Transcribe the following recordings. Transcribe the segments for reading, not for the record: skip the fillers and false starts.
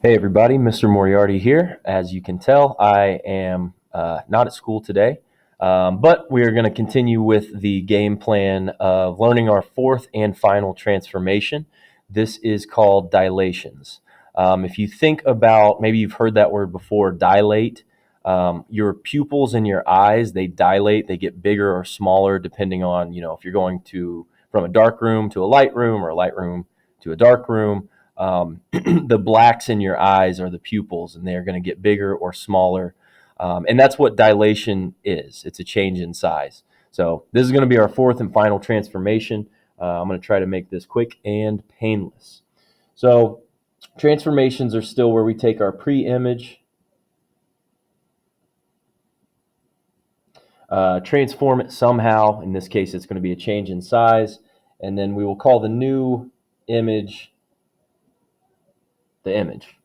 Hey everybody, Mr. Moriarty here. As you can tell, I am not at school today, but we are going to continue with the game plan of learning our fourth and final transformation. This is called dilations. If you think about, maybe you've heard that word before, dilate. Your pupils in your eyes, they dilate, they get bigger or smaller depending on, if you're going to from a dark room to a light room or a light room to a dark room. The blacks in your eyes are the pupils, and they're going to get bigger or smaller. And that's what dilation is. It's a change in size. So this is going to be our fourth and final transformation. I'm going to try to make this quick and painless. So transformations are still where we take our pre-image, transform it somehow. In this case, it's going to be a change in size. And then we will call the new image the image,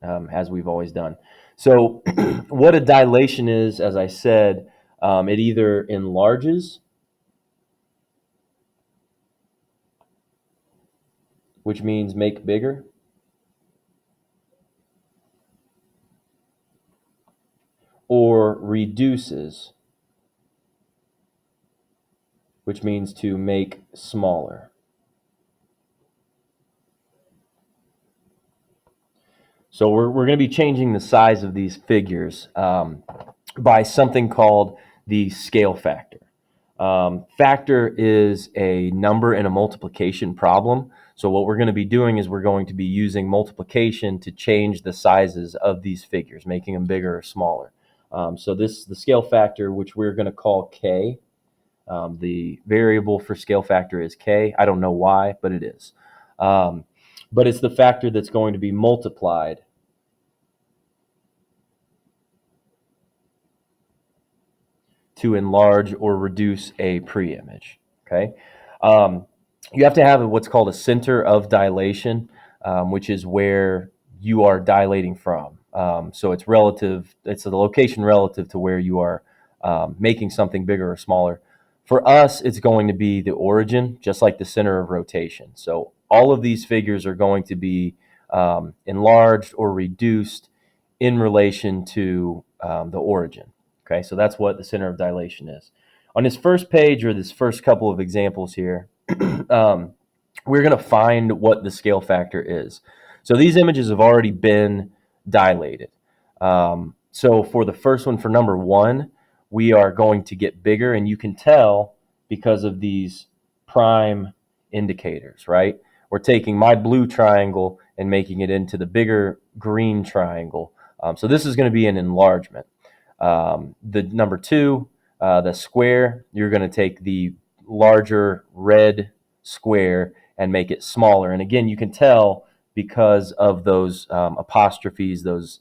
as we've always done. So, what a dilation is, as I said, it either enlarges, which means make bigger, or reduces, which means to make smaller. So, we're going to be changing the size of these figures by something called the scale factor. Factor is a number in a multiplication problem. So what we're going to be doing is we're going to be using multiplication to change the sizes of these figures, making them bigger or smaller. So the scale factor, which we're going to call K. The variable for scale factor is K. I don't know why, but it is. But it's the factor that's going to be multiplied to enlarge or reduce a pre-image. Okay. Um, you have to have what's called a center of dilation, which is where you are dilating from. So it's relative. It's the location relative to where you are making something bigger or smaller. For us, it's going to be the origin, just like the center of rotation. So all of these figures are going to be enlarged or reduced in relation to the origin. Okay, so that's what the center of dilation is. On this first page, or this first couple of examples here, um, we're going to find what the scale factor is. So these images have already been dilated. So for the first one, for number one, we are going to get bigger, and you can tell because of these prime indicators, right? We're taking my blue triangle and making it into the bigger green triangle. So this is going to be an enlargement. The number two, the square, you're going to take the larger red square and make it smaller. And again, you can tell because of those apostrophes, those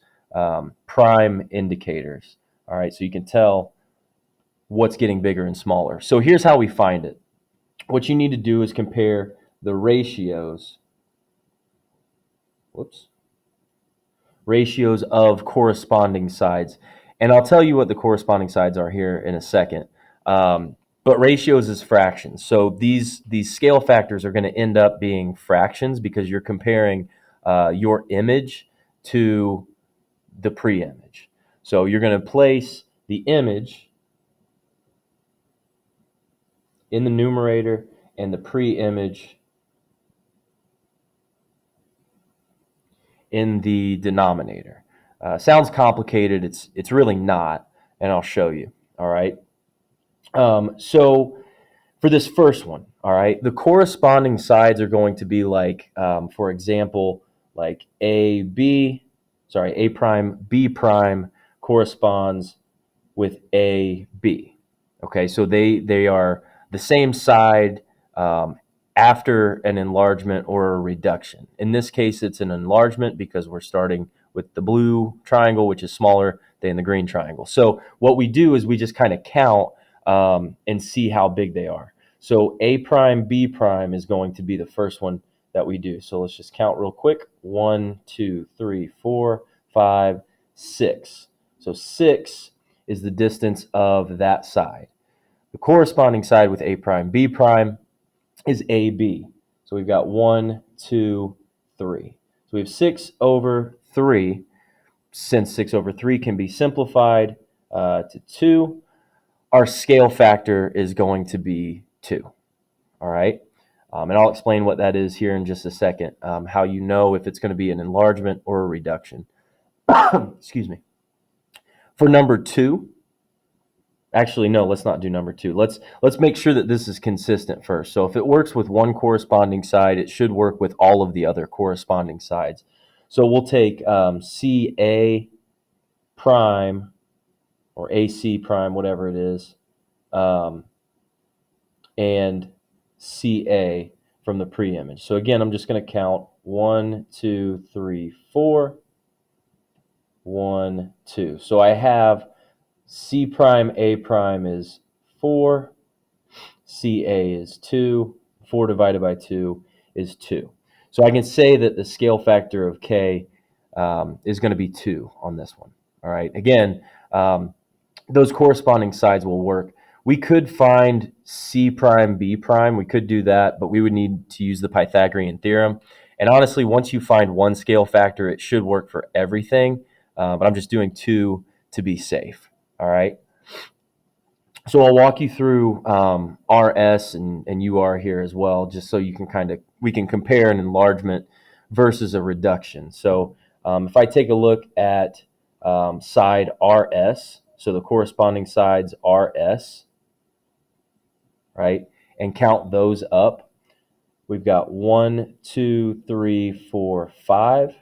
prime indicators. All right, so you can tell what's getting bigger and smaller. So here's how we find it. What you need to do is compare the ratios. Whoops. Ratios of corresponding sides. And I'll tell you what the corresponding sides are here in a second. But ratios is fractions. So these scale factors are going to end up being fractions because you're comparing your image to the pre-image. So you're going to place the image in the numerator and the pre-image in the denominator. Sounds complicated. It's really not, and I'll show you. All right. So for this first one, all right, the corresponding sides are going to be like, for example, like A prime B prime corresponds with A B. Okay, so they are the same side after an enlargement or a reduction. In this case, it's an enlargement because we're starting with the blue triangle, which is smaller than the green triangle. So what we do is we just kind of count and see how big they are. So A prime, B prime is going to be the first one that we do. So let's just count real quick. 1, 2, 3, 4, 5, 6. So 6 is the distance of that side. The corresponding side with A prime, B prime is AB. So we've got 1, 2, 3. So we have 6 over 3. Since 6 over 3 can be simplified to 2, our scale factor is going to be 2. All right. And I'll explain what that is here in just a second, how you know if it's going to be an enlargement or a reduction. Excuse me. For number 2, actually, no, let's not do number 2. Let's make sure that this is consistent first. So if it works with one corresponding side, it should work with all of the other corresponding sides. So we'll take CA prime or AC prime, whatever it is, and CA from the pre-image. So again, I'm just going to count 1, 2, 3, 4, 1, 2. So I have C prime A prime is 4, CA is 2, 4 divided by 2 is 2. So I can say that the scale factor of K is going to be 2 on this one. All right. Again, those corresponding sides will work. We could find C prime, B prime. We could do that, but we would need to use the Pythagorean theorem. And honestly, once you find one scale factor, it should work for everything. But I'm just doing 2 to be safe. All right. So I'll walk you through RS and UR here as well, just so you can we can compare an enlargement versus a reduction. So if I take a look at side RS, so the corresponding sides RS, right, and count those up, we've got 1, 2, 3, 4, 5.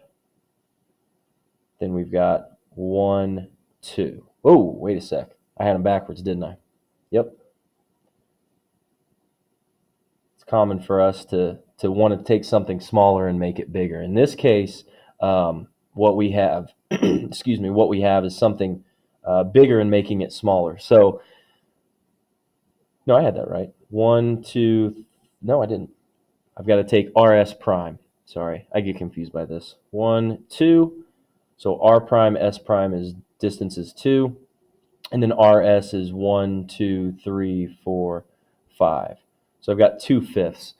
Then we've got 1, 2. Oh, wait a sec. I had them backwards, didn't I? Yep. It's common for us to want to take something smaller and make it bigger. In this case, what we have, what we have is something bigger and making it smaller. So, no, I had that right. 1, 2, no, I didn't. I've got to take RS prime. Sorry, I get confused by this. 1, 2. So R prime, S prime is distance is 2. And then RS is 1, 2, 3, 4, 5. So I've got 2/5.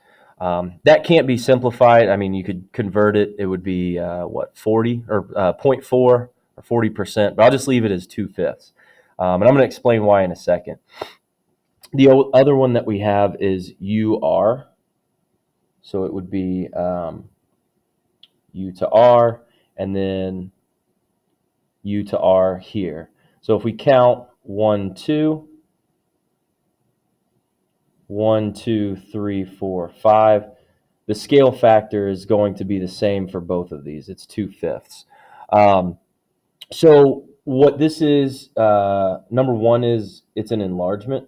That can't be simplified. I mean, you could convert it. It would be 40 or 0.4 or 40%, but I'll just leave it as 2/5. And I'm going to explain why in a second. The other one that we have is UR. So it would be U to R and then U to R here. So if we count 1, 2, 1, 2, 3, 4, 5, the scale factor is going to be the same for both of these. It's 2/5. So what this is, number one is it's an enlargement.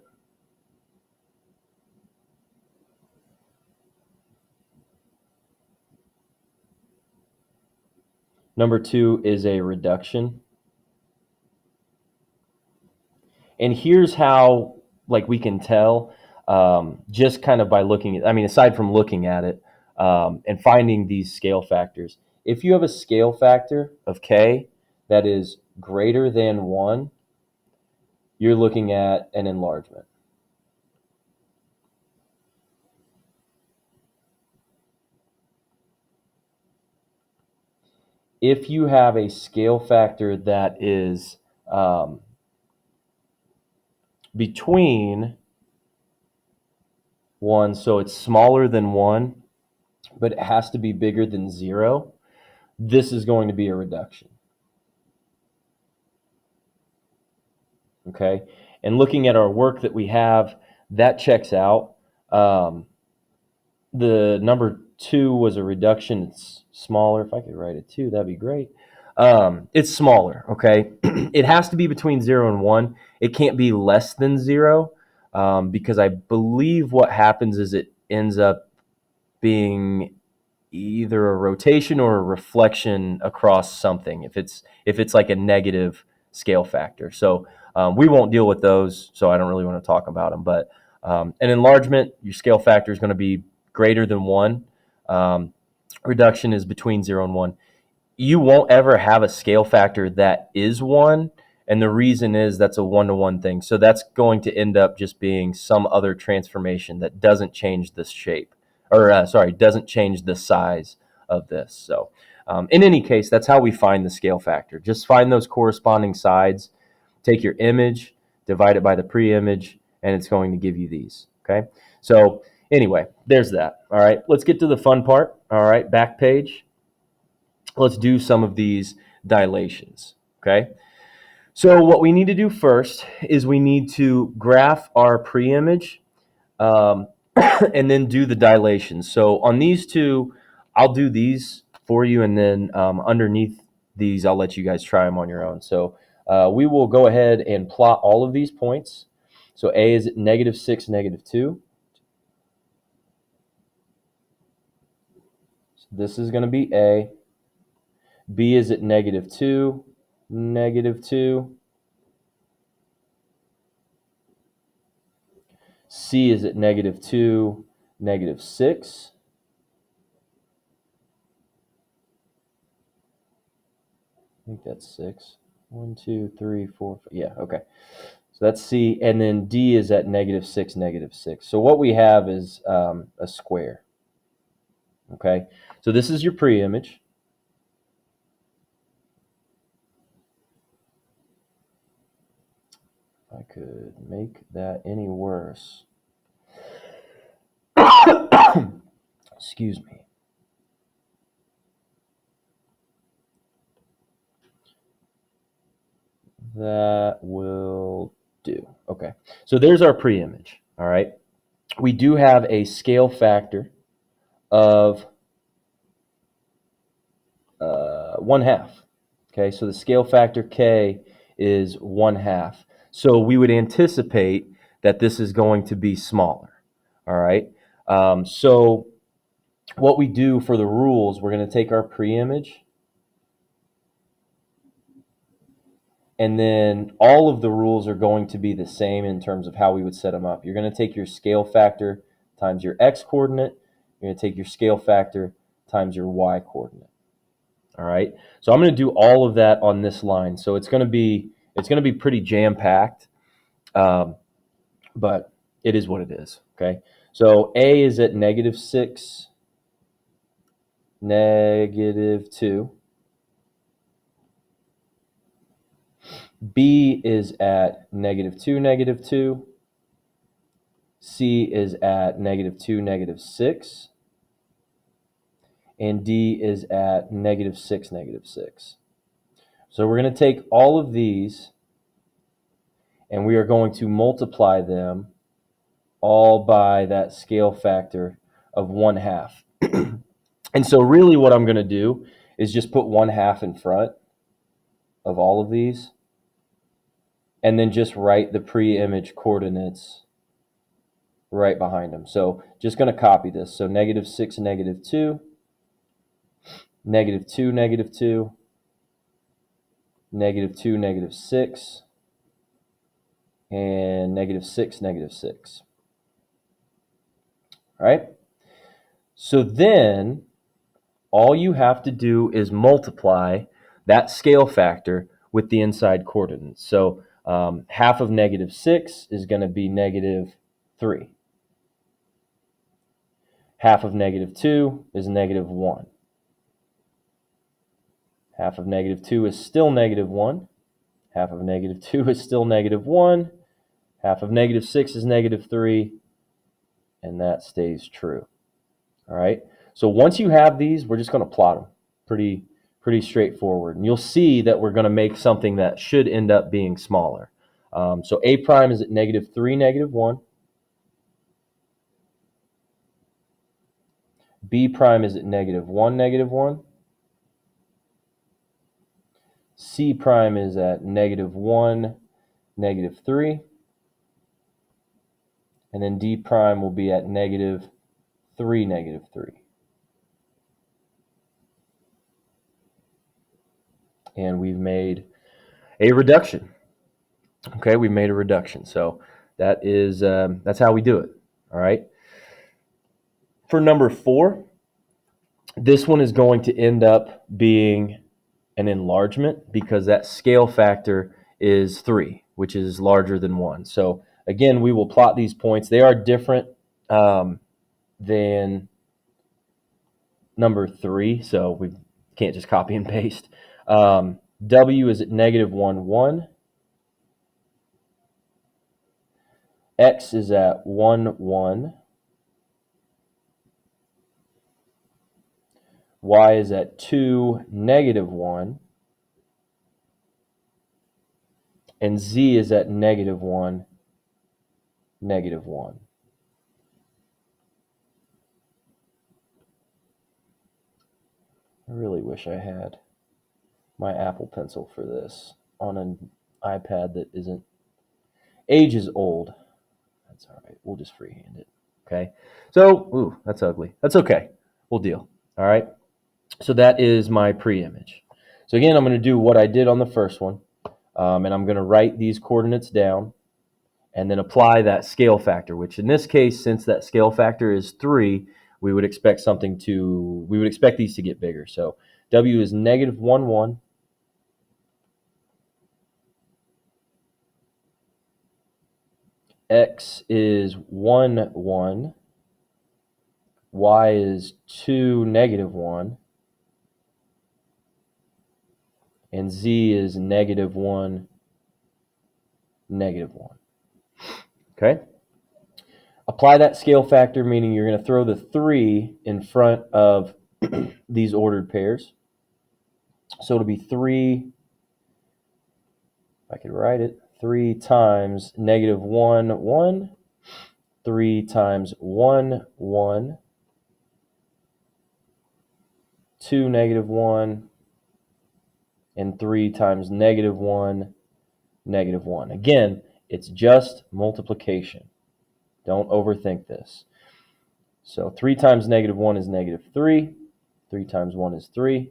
Number 2 is a reduction. And here's how, we can tell, just kind of by looking at, aside from looking at it and finding these scale factors. If you have a scale factor of K that is greater than 1, you're looking at an enlargement. If you have a scale factor that is between 1, so it's smaller than 1, but it has to be bigger than 0, this is going to be a reduction. Okay, and looking at our work that we have, that checks out. The number 2 was a reduction. It's smaller. If I could write it 2, that'd be great. It's smaller, okay? It has to be between 0 and 1. It can't be less than 0 because I believe what happens is it ends up being either a rotation or a reflection across something if it's like a negative scale factor. So we won't deal with those, so I don't really want to talk about them. But an enlargement, your scale factor is going to be greater than 1. Reduction is between 0 and 1. You won't ever have a scale factor that is 1, and the reason is that's a 1-to-1 thing. So that's going to end up just being some other transformation that doesn't change this shape, or doesn't change the size of this. So In any case, that's how we find the scale factor. Just find those corresponding sides, take your image, divide it by the pre-image, and it's going to give you these, okay? So anyway, there's that. All right, let's get to the fun part. All right, back page. Let's do some of these dilations, okay? So what we need to do first is we need to graph our pre-image and then do the dilations. So on these two, I'll do these for you, and then underneath these, I'll let you guys try them on your own. So we will go ahead and plot all of these points. So A is at -6, -2. So this is going to be A. B is at -2, -2. C is at -2, -6. I think that's 6. 1, 2, 3, 4, 5. Yeah, okay. So that's C. And then D is at -6, -6. So what we have is a square. Okay. So this is your pre-image. I could make that any worse. Excuse me. That will do. Okay. So there's our pre-image. All right. We do have a scale factor of 1/2. Okay. So the scale factor K is 1/2. So we would anticipate that this is going to be smaller. All right. So what we do for the rules, we're going to take our pre-image, and then all of the rules are going to be the same in terms of how we would set them up. You're going to take your scale factor times your x coordinate. You're going to take your scale factor times your y coordinate. All right. So I'm going to do all of that on this line. So it's going to be pretty jam packed, but it is what it is. Okay. So A is at -6, -2. B is at -2, -2. C is at -2, -6. And D is at -6, -6. So we're going to take all of these and we are going to multiply them all by that scale factor of 1/2. And so really what I'm going to do is just put 1/2 in front of all of these and then just write the pre-image coordinates right behind them. So just going to copy this. So -6, -2, -2, -2, -2, -6, and -6, -6. All right. So then all you have to do is multiply that scale factor with the inside coordinates. So half of -6 is going to be -3. Half of -2 is -1. Half of -2 is still -1. Half of -2 is still -1. Half of -6 is -3. And that stays true. All right. So once you have these, we're just going to plot them. Pretty straightforward. And you'll see that we're going to make something that should end up being smaller. So A prime is at -3, -1. B prime is at -1, -1. C prime is at -1, -3. And then D prime will be at -3, -3. And we've made a reduction. Okay, we made a reduction. So that is that's how we do it. All right. For number 4, this one is going to end up being an enlargement because that scale factor is 3, which is larger than 1. So again, we will plot these points. They are different than number 3. So Can't just copy and paste. W is at negative 1, 1. X is at 1, 1. Y is at 2, negative 1. And Z is at negative 1, negative 1. I really wish I had my Apple Pencil for this on an iPad that isn't. Age is old. That's all right. We'll just freehand it. Okay. So, ooh, that's ugly. That's okay. We'll deal. All right. So that is my pre-image. So again, I'm going to do what I did on the first one, and I'm going to write these coordinates down and then apply that scale factor, which in this case, since that scale factor is 3, we would expect these to get bigger. So W is negative 1, 1. X is 1, 1. Y is 2, negative 1. And Z is negative 1, negative 1. Okay? Apply that scale factor, meaning you're going to throw the 3 in front of these ordered pairs. So it'll be 3, if I could write it, 3 times negative 1, 1, 3 times 1, 1, 2, negative 1, and 3 times negative 1, negative 1. Again, it's just multiplication. Don't overthink this. So 3 times negative 1 is negative 3. 3 times 1 is 3.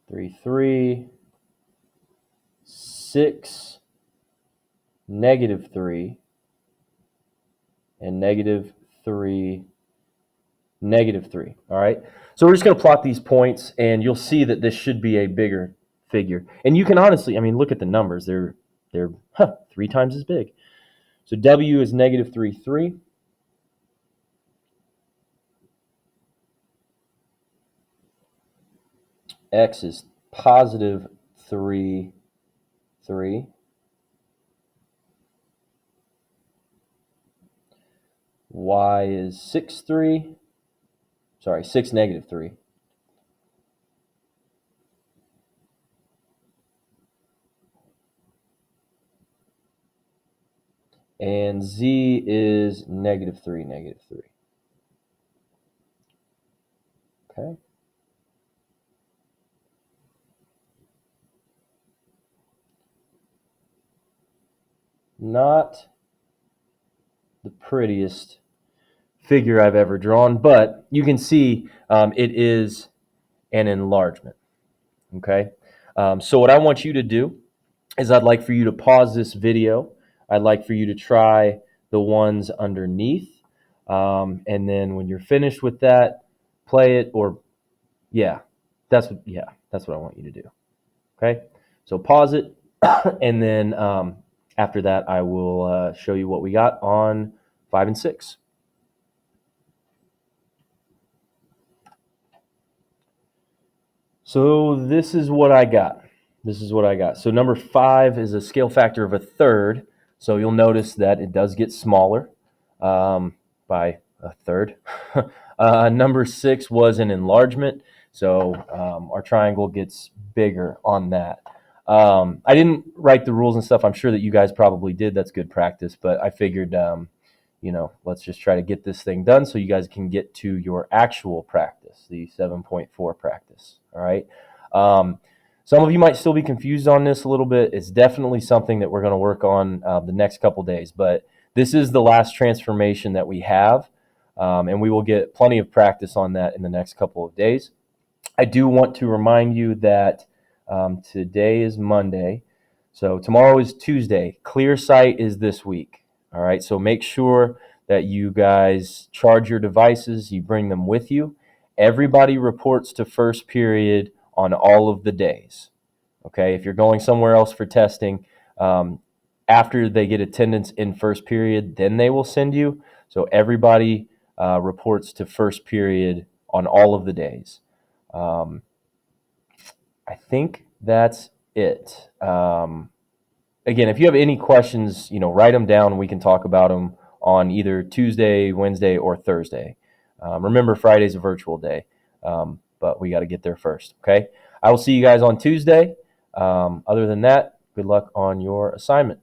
3, 3. 6, negative 3, and negative 3, negative 3. All right. So we're just going to plot these points, and you'll see that this should be a bigger figure. And you can honestly, look at the numbers. They're 3 times as big. So W is negative 3, 3. X is positive 3, 3. Y is 6, 3. Sorry, 6, negative 3. And Z is negative 3, negative 3. Okay. Not the prettiest figure I've ever drawn, but you can see it is an enlargement. Okay. So what I want you to do is I'd like for you to pause this video. I'd like for you to try the ones underneath. And then when you're finished with that, play it that's what I want you to do. Okay. So pause it. And then after that, I will show you what we got on 5 and 6. So this is what I got. So number 5 is a scale factor of a third. So you'll notice that it does get smaller by a third. Number 6 was an enlargement. So our triangle gets bigger on that. I didn't write the rules and stuff. I'm sure that you guys probably did. That's good practice. But I figured, let's just try to get this thing done so you guys can get to your actual practice, the 7.4 practice. All right. Some of you might still be confused on this a little bit. It's definitely something that we're going to work on the next couple days. But this is the last transformation that we have, and we will get plenty of practice on that in the next couple of days. I do want to remind you that today is Monday, so tomorrow is Tuesday. Clear Sight is this week. All right, so make sure that you guys charge your devices, you bring them with you. Everybody reports to first period on all of the days. Okay, if you're going somewhere else for testing, after they get attendance in first period, then they will send you. So everybody reports to first period on all of the days. Um, I think that's it. Again, if you have any questions, write them down and we can talk about them on either Tuesday, Wednesday, or Thursday. Remember, Friday's a virtual day, but we got to get there first. Okay. I will see you guys on Tuesday. Other than that, good luck on your assignment.